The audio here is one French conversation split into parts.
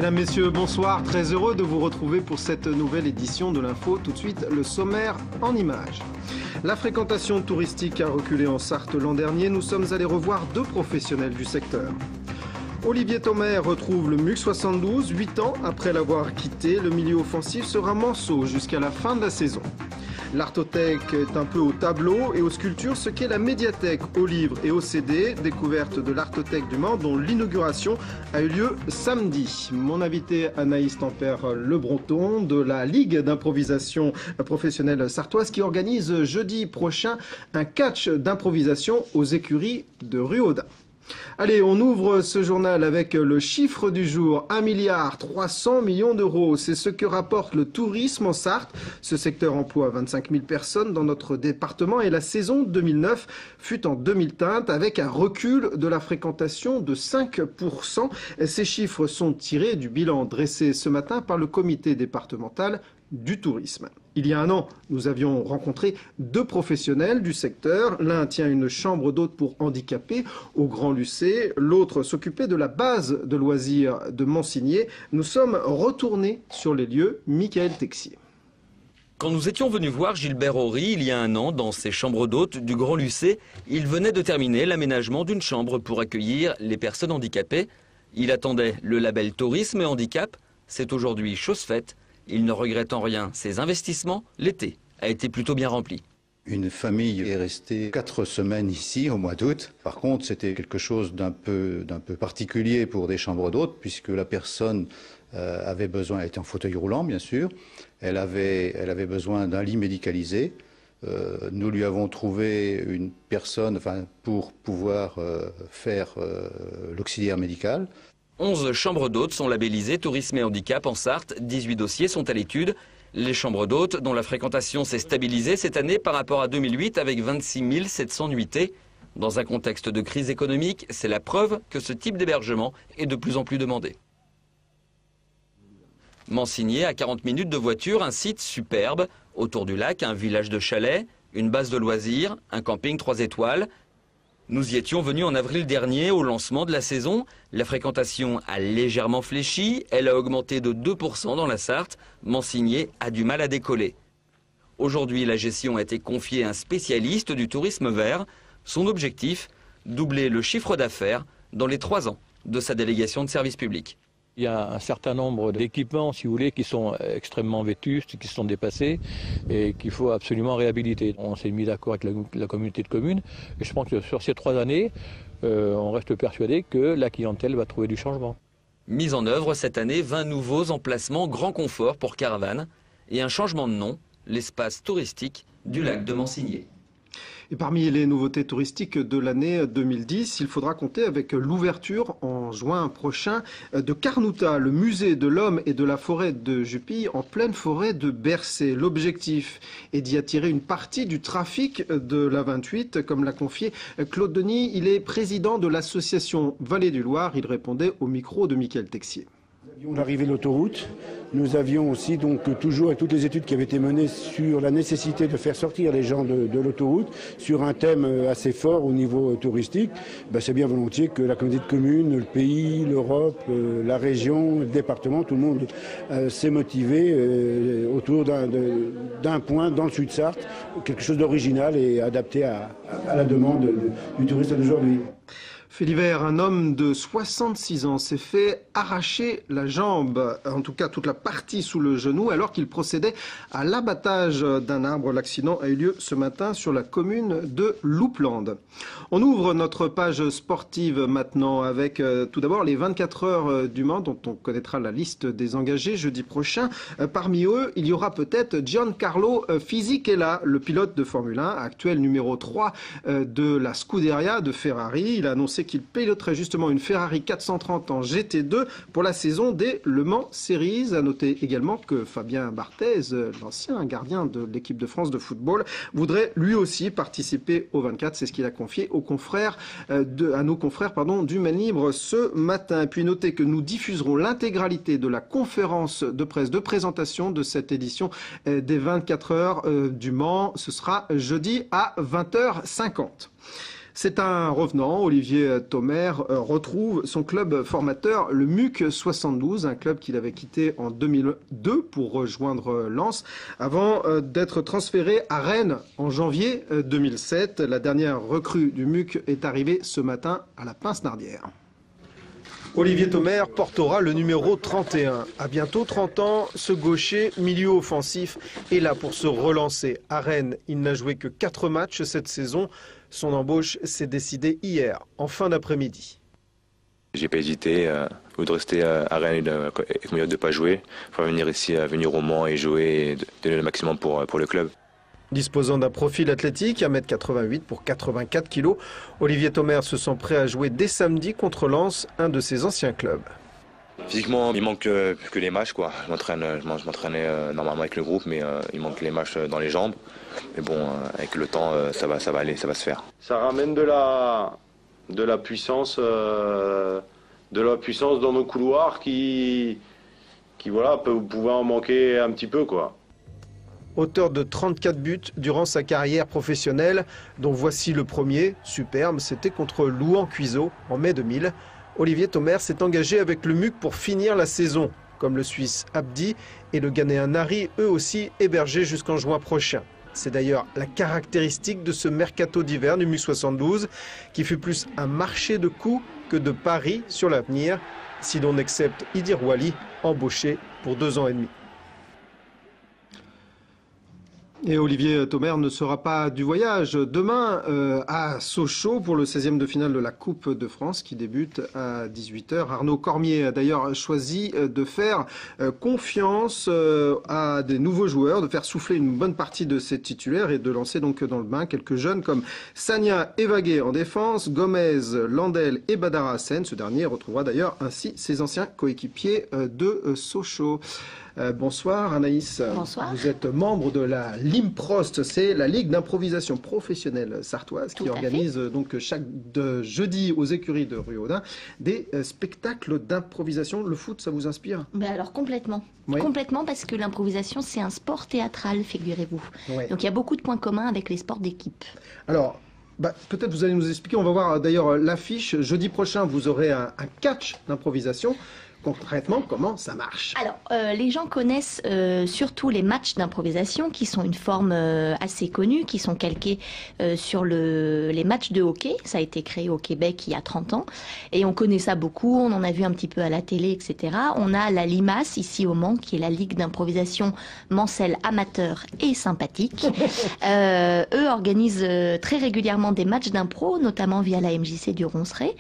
Mesdames, Messieurs, bonsoir. Très heureux de vous retrouver pour cette nouvelle édition de l'Info. Tout de suite, le sommaire en images. La fréquentation touristique a reculé en Sarthe l'an dernier. Nous sommes allés revoir 2 professionnels du secteur. Olivier Thomet retrouve le MUC 72. 8 ans après l'avoir quitté, le milieu offensif sera manceau jusqu'à la fin de la saison. L'Artothèque est un peu au tableau et aux sculptures ce qu'est la médiathèque aux livres et aux CD, découverte de l'Artothèque du Mans dont l'inauguration a eu lieu samedi. Mon invité Anaïs Tempère-Le Breton de la Ligue d'improvisation professionnelle sartoise qui organise jeudi prochain un catch d'improvisation aux écuries de Ruaudin. Allez, on ouvre ce journal avec le chiffre du jour, 1,3 milliard d'euros. C'est ce que rapporte le tourisme en Sarthe. Ce secteur emploie 25 000 personnes dans notre département et la saison 2009 fut en demi-teinte avec un recul de la fréquentation de 5%. Ces chiffres sont tirés du bilan dressé ce matin par le comité départemental du tourisme. Il y a un an, nous avions rencontré 2 professionnels du secteur. L'un tient une chambre d'hôte pour handicapés au Grand Lucé. L'autre s'occupait de la base de loisirs de Mansigné. Nous sommes retournés sur les lieux. Michael Texier. Quand nous étions venus voir Gilbert Horry il y a un an dans ses chambres d'hôtes du Grand Lucé, il venait de terminer l'aménagement d'une chambre pour accueillir les personnes handicapées. Il attendait le label Tourisme et Handicap. C'est aujourd'hui chose faite. Il ne regrette en rien ses investissements. L'été a été plutôt bien rempli. Une famille est restée 4 semaines ici au mois d'août. Par contre, c'était quelque chose d'un peu particulier pour des chambres d'hôtes puisque la personne avait besoin, elle était en fauteuil roulant bien sûr, elle avait besoin d'un lit médicalisé. Nous lui avons trouvé une personne pour pouvoir faire l'auxiliaire médical. 11 chambres d'hôtes sont labellisées Tourisme et Handicap en Sarthe. 18 dossiers sont à l'étude. Les chambres d'hôtes dont la fréquentation s'est stabilisée cette année par rapport à 2008 avec 26 700 nuitées. Dans un contexte de crise économique, c'est la preuve que ce type d'hébergement est de plus en plus demandé. Mansigné, à 40 minutes de voiture, un site superbe. Autour du lac, un village de chalets, une base de loisirs, un camping 3 étoiles. Nous y étions venus en avril dernier au lancement de la saison. La fréquentation a légèrement fléchi. Elle a augmenté de 2% dans la Sarthe. Mansigné a du mal à décoller. Aujourd'hui, la gestion a été confiée à un spécialiste du tourisme vert. Son objectif, doubler le chiffre d'affaires dans les 3 ans de sa délégation de service public. Il y a un certain nombre d'équipements, si vous voulez, qui sont extrêmement vétustes, qui sont dépassés et qu'il faut absolument réhabiliter. On s'est mis d'accord avec la communauté de communes et je pense que sur ces 3 années, on reste persuadé que la clientèle va trouver du changement. Mise en œuvre cette année, 20 nouveaux emplacements grand confort pour caravanes et un changement de nom, l'espace touristique du lac de Mansigné. Et parmi les nouveautés touristiques de l'année 2010, il faudra compter avec l'ouverture en juin prochain de Carnouta, le musée de l'homme et de la forêt de Jupille en pleine forêt de Bercé. L'objectif est d'y attirer une partie du trafic de la 28, comme l'a confié Claude Denis. Il est président de l'association Vallée du Loir. Il répondait au micro de Michael Texier. Nous avions l'arrivée de l'autoroute. Nous avions aussi donc toujours avec toutes les études qui avaient été menées sur la nécessité de faire sortir les gens de l'autoroute sur un thème assez fort au niveau touristique. C'est bien volontiers que la communauté de communes, le pays, l'Europe, la région, le département, tout le monde s'est motivé autour d'un point dans le sud Sarthe, quelque chose d'original et adapté à la demande du touriste d'aujourd'hui. Fait divers, un homme de 66 ans s'est fait arracher la jambe, en tout cas toute la partie sous le genou, alors qu'il procédait à l'abattage d'un arbre. L'accident a eu lieu ce matin sur la commune de Louplande. On ouvre notre page sportive maintenant avec tout d'abord les 24 heures du Mans, dont on connaîtra la liste des engagés jeudi prochain. Parmi eux, il y aura peut-être Giancarlo Fisichella, le pilote de Formule 1, actuel numéro 3 de la Scuderia de Ferrari. Il a annoncé qu'il piloterait justement une Ferrari 430 en GT2 pour la saison des Le Mans Series. À noter également que Fabien Barthez, l'ancien gardien de l'équipe de France de football, voudrait lui aussi participer au 24. C'est ce qu'il a confié aux confrères à nos confrères du Maine Libre ce matin. Et puis notez que nous diffuserons l'intégralité de la conférence de presse de présentation de cette édition des 24 heures du Mans. Ce sera jeudi à 20h50. C'est un revenant. Olivier Thomer retrouve son club formateur, le MUC 72, un club qu'il avait quitté en 2002 pour rejoindre Lens, avant d'être transféré à Rennes en janvier 2007. La dernière recrue du MUC est arrivée ce matin à la Pince-Nardière. Olivier Thomer portera le numéro 31. À bientôt 30 ans, ce gaucher, milieu offensif, est là pour se relancer. À Rennes, il n'a joué que 4 matchs cette saison. Son embauche s'est décidée hier, en fin d'après-midi. J'ai pas hésité, ou de rester à Rennes et de ne pas jouer. Il faut venir ici, venir au Mans et jouer et donner le maximum pour le club. Disposant d'un profil athlétique, 1m88 pour 84 kg, Olivier Thomer se sent prêt à jouer dès samedi contre Lens, un de ses anciens clubs. Physiquement, il manque que les matchs, quoi. Je m'entraînais normalement avec le groupe, mais il manque les matchs dans les jambes. Mais bon, avec le temps, ça va aller, ça va se faire. Ça ramène de la puissance dans nos couloirs qui voilà, pouvait en manquer un petit peu, quoi. Auteur de 34 buts durant sa carrière professionnelle, dont voici le premier, superbe, c'était contre Louhans-Cuiseaux en mai 2000. Olivier Thomer s'est engagé avec le MUC pour finir la saison, comme le Suisse Abdi et le Ghanéen Nari, eux aussi hébergés jusqu'en juin prochain. C'est d'ailleurs la caractéristique de ce mercato d'hiver du MUC 72, qui fut plus un marché de coups que de paris sur l'avenir, si l'on accepte Idir Wali, embauché pour 2 ans et demi. Et Olivier Thomer ne sera pas du voyage demain à Sochaux pour le 16e de finale de la Coupe de France qui débute à 18h. Arnaud Cormier a d'ailleurs choisi de faire confiance à des nouveaux joueurs, de faire souffler une bonne partie de ses titulaires et de lancer donc dans le bain quelques jeunes comme Sagna Evagué en défense, Gomez, Landel et Badara Hassen. Ce dernier retrouvera d'ailleurs ainsi ses anciens coéquipiers de Sochaux. Bonsoir Anaïs. Bonsoir. Vous êtes membre de la LIMPROST, c'est la Ligue d'improvisation professionnelle sartoise qui organise donc chaque jeudi aux écuries de Ruaudin des spectacles d'improvisation. Le foot, ça vous inspire? Alors complètement. Oui. Complètement, parce que l'improvisation, c'est un sport théâtral, figurez-vous. Oui. Donc il y a beaucoup de points communs avec les sports d'équipe. Alors, peut-être vous allez nous expliquer, on va voir d'ailleurs l'affiche. Jeudi prochain, vous aurez un catch d'improvisation. Concrètement, comment ça marche? Alors, les gens connaissent surtout les matchs d'improvisation, qui sont une forme assez connue, qui sont calqués sur les matchs de hockey. Ça a été créé au Québec il y a 30 ans. Et on connaît ça beaucoup, on en a vu un petit peu à la télé, etc. On a la LIMAS, ici au Mans, qui est la Ligue d'improvisation mancelle amateur et sympathique. Eux organisent très régulièrement des matchs d'impro, notamment via la MJC du Ronceret.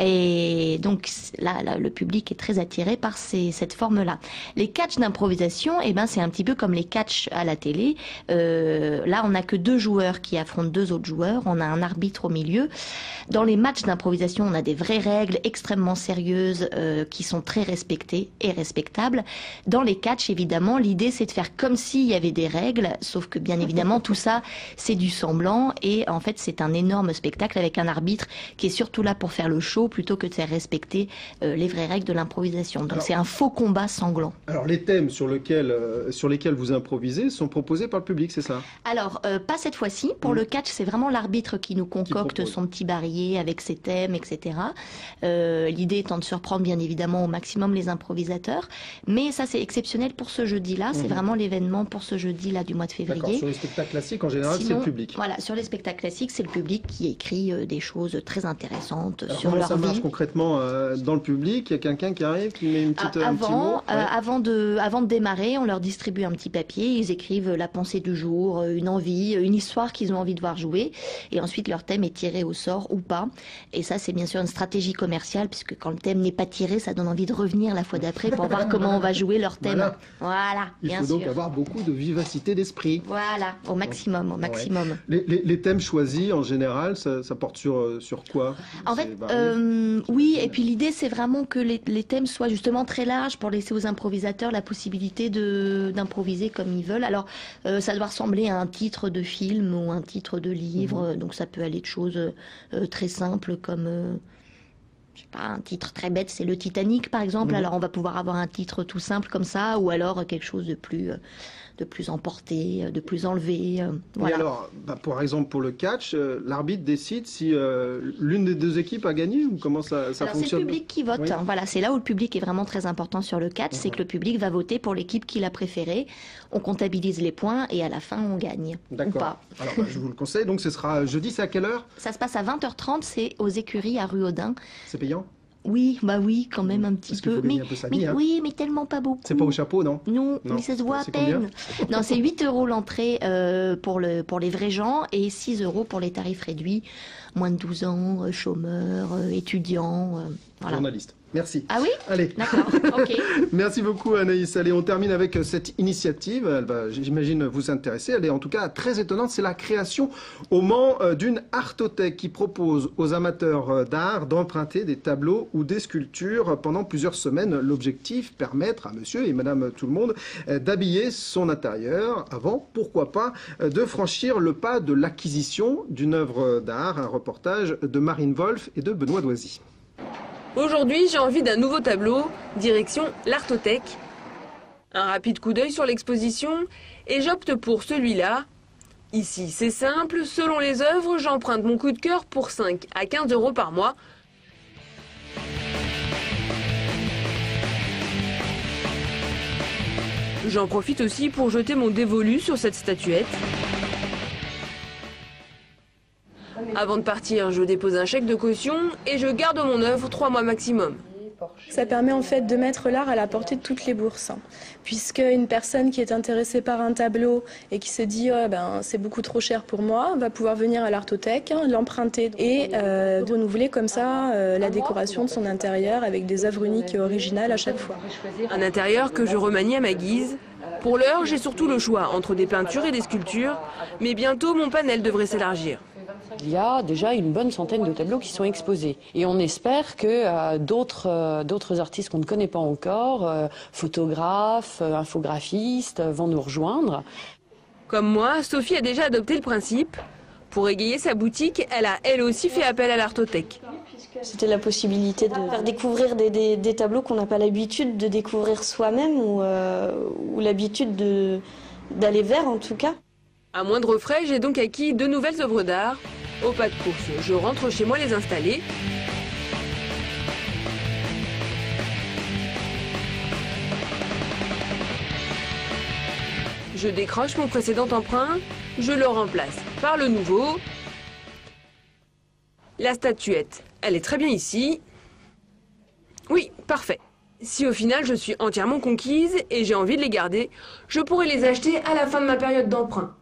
Et donc, là, le public est très attiré par cette forme-là. Les catchs d'improvisation, c'est un petit peu comme les catchs à la télé. Là, on n'a que 2 joueurs qui affrontent 2 autres joueurs. On a un arbitre au milieu. Dans les matchs d'improvisation, on a des vraies règles extrêmement sérieuses qui sont très respectées et respectables. Dans les catchs, évidemment, l'idée, c'est de faire comme s'il y avait des règles, sauf que, bien évidemment, tout ça, c'est du semblant. Et en fait, c'est un énorme spectacle avec un arbitre qui est surtout là pour faire le show plutôt que de faire respecter les vraies règles de l'improvisation. Donc c'est un faux combat sanglant. Alors les thèmes sur lesquels vous improvisez sont proposés par le public, c'est ça? Alors pas cette fois-ci. Pour le catch, c'est vraiment l'arbitre qui nous concocte son petit barillet avec ses thèmes, etc. L'idée étant de surprendre bien évidemment au maximum les improvisateurs. Mais ça c'est exceptionnel pour ce jeudi-là. C'est vraiment l'événement pour ce jeudi-là du mois de février. D'accord. Sur les spectacles classiques, en général, c'est le public. Voilà, sur les spectacles classiques, c'est le public qui écrit des choses très intéressantes. Alors, sur comment leur ça marche vie. concrètement dans le public? Il y a quelqu'un qui arrive, qui met un petit mot. Avant de démarrer, on leur distribue un petit papier. Ils écrivent la pensée du jour, une envie, une histoire qu'ils ont envie de voir jouer. Et ensuite, leur thème est tiré au sort ou pas. Et ça, c'est bien sûr une stratégie commerciale, puisque quand le thème n'est pas tiré, ça donne envie de revenir la fois d'après pour voir comment on va jouer leur thème. Voilà, Il bien faut sûr. donc avoir beaucoup de vivacité d'esprit. Voilà, au maximum, au maximum. Les thèmes choisis, en général, ça porte sur quoi? En fait, oui, et puis l'idée, c'est vraiment que les thèmes soient justement très larges pour laisser aux improvisateurs la possibilité d'improviser comme ils veulent. Alors, ça doit ressembler à un titre de film ou un titre de livre, donc ça peut aller de choses très simples comme je sais pas, un titre très bête, c'est le Titanic par exemple. Alors on va pouvoir avoir un titre tout simple comme ça, ou alors quelque chose de plus emporté, de plus enlevé. Voilà. Et alors, par exemple pour le catch, l'arbitre décide si l'une des deux équipes a gagné ou comment ça fonctionne? C'est le public qui vote. Oui. Voilà, c'est là où le public est vraiment très important sur le catch, c'est que le public va voter pour l'équipe qu'il a préférée. On comptabilise les points et à la fin on gagne. Ou D'accord. pas. Alors je vous le conseille, donc ce sera jeudi, c'est à quelle heure? Ça se passe à 20h30, c'est aux écuries à Ruaudin. C'est payant? Oui, quand même un petit Parce qu'il peu. faut gagner un peu sa vie, hein. Oui, mais tellement pas beaucoup. C'est pas au chapeau, non? Non, Non. mais ça se voit à C'est combien? peine. Non, c'est 8 € l'entrée pour les vrais gens et 6 € pour les tarifs réduits. Moins de 12 ans, chômeurs, étudiants. Voilà. Journaliste. Merci. Ah oui? Allez. D'accord, ok. Merci beaucoup Anaïs. Allez, on termine avec cette initiative. Elle va, j'imagine, vous intéresser. Elle est en tout cas très étonnante. C'est la création au Mans d'une artothèque qui propose aux amateurs d'art d'emprunter des tableaux ou des sculptures pendant plusieurs semaines. L'objectif, permettre à monsieur et madame tout le monde d'habiller son intérieur avant, pourquoi pas, de franchir le pas de l'acquisition d'une œuvre d'art. Un reportage de Marine Wolf et de Benoît Doisy. Aujourd'hui, j'ai envie d'un nouveau tableau, direction l'Artothèque. Un rapide coup d'œil sur l'exposition et j'opte pour celui-là. Ici, c'est simple, selon les œuvres, j'emprunte mon coup de cœur pour 5 à 15 € par mois. J'en profite aussi pour jeter mon dévolu sur cette statuette. Avant de partir, je dépose un chèque de caution et je garde mon œuvre 3 mois maximum. Ça permet en fait de mettre l'art à la portée de toutes les bourses. Puisque une personne qui est intéressée par un tableau et qui se dit c'est beaucoup trop cher pour moi, va pouvoir venir à l'Artothèque, l'emprunter et renouveler comme ça la décoration de son intérieur avec des œuvres uniques et originales à chaque fois. Un intérieur que je remanie à ma guise. Pour l'heure, j'ai surtout le choix entre des peintures et des sculptures, mais bientôt mon panel devrait s'élargir. Il y a déjà une bonne centaine de tableaux qui sont exposés. Et on espère que d'autres artistes qu'on ne connaît pas encore, photographes, infographistes, vont nous rejoindre. Comme moi, Sophie a déjà adopté le principe. Pour égayer sa boutique, elle a elle aussi fait appel à l'Artothèque. C'était la possibilité de faire découvrir des tableaux qu'on n'a pas l'habitude de découvrir soi-même ou l'habitude d'aller vers en tout cas. À moindre frais, j'ai donc acquis 2 nouvelles œuvres d'art. Au pas de course, je rentre chez moi les installer. Je décroche mon précédent emprunt, je le remplace par le nouveau. La statuette, elle est très bien ici. Oui, parfait. Si au final je suis entièrement conquise et j'ai envie de les garder, je pourrai les acheter à la fin de ma période d'emprunt.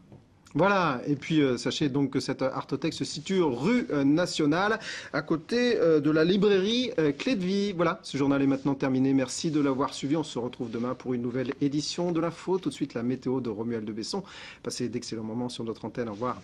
Voilà, et puis sachez donc que cette artothèque se situe rue Nationale, à côté de la librairie Clé de Vie. Voilà, ce journal est maintenant terminé. Merci de l'avoir suivi. On se retrouve demain pour une nouvelle édition de l'info. Tout de suite, la météo de Romuald de Besson. Passez d'excellents moments sur notre antenne. Au revoir.